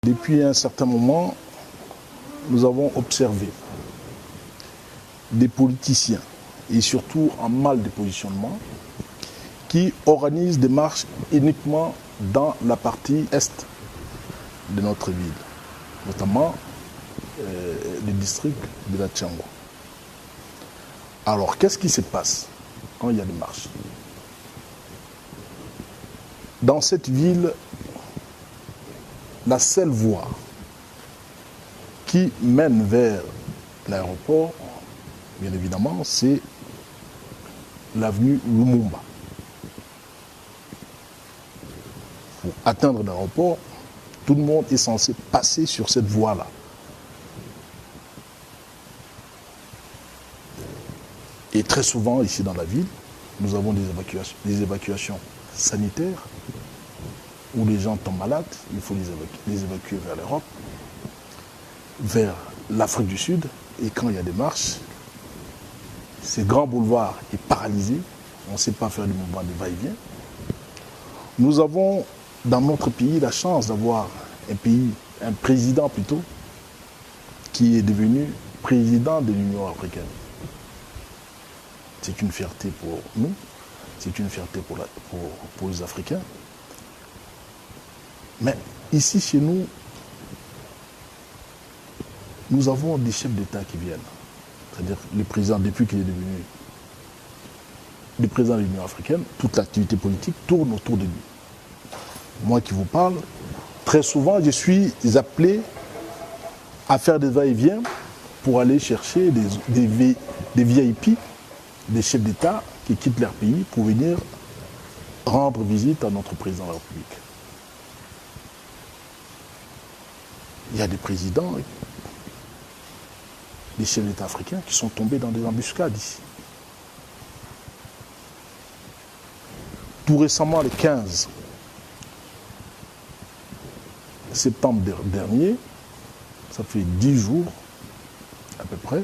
Depuis un certain moment, nous avons observé des politiciens, et surtout en mal de positionnement, qui organisent des marches uniquement dans la partie est de notre ville, notamment le district de la Tchangwa. Alors, qu'est-ce qui se passe quand il y a des marches? Dans cette ville, la seule voie qui mène vers l'aéroport, bien évidemment, c'est l'avenue Lumumba. Pour atteindre l'aéroport, tout le monde est censé passer sur cette voie-là. Et très souvent, ici dans la ville, nous avons des évacuations sanitaires où les gens tombent malades, il faut les évacuer vers l'Europe, vers l'Afrique du Sud. Et quand il y a des marches, ce grand boulevard est paralysé, on ne sait pas faire du mouvement de va-et-vient. Nous avons dans notre pays la chance d'avoir un président plutôt, qui est devenu président de l'Union africaine. C'est une fierté pour nous, c'est une fierté pour les Africains. Mais ici, chez nous, nous avons des chefs d'État qui viennent. C'est-à-dire le président, depuis qu'il est devenu le président de l'Union africaine, toute l'activité politique tourne autour de lui. Moi qui vous parle, très souvent, je suis appelé à faire des va-et-vient pour aller chercher des VIP, des chefs d'État qui quittent leur pays pour venir rendre visite à notre président de la République. Il y a des présidents, des chefs d'État africains qui sont tombés dans des embuscades ici. Tout récemment, le 15 septembre dernier, ça fait 10 jours à peu près,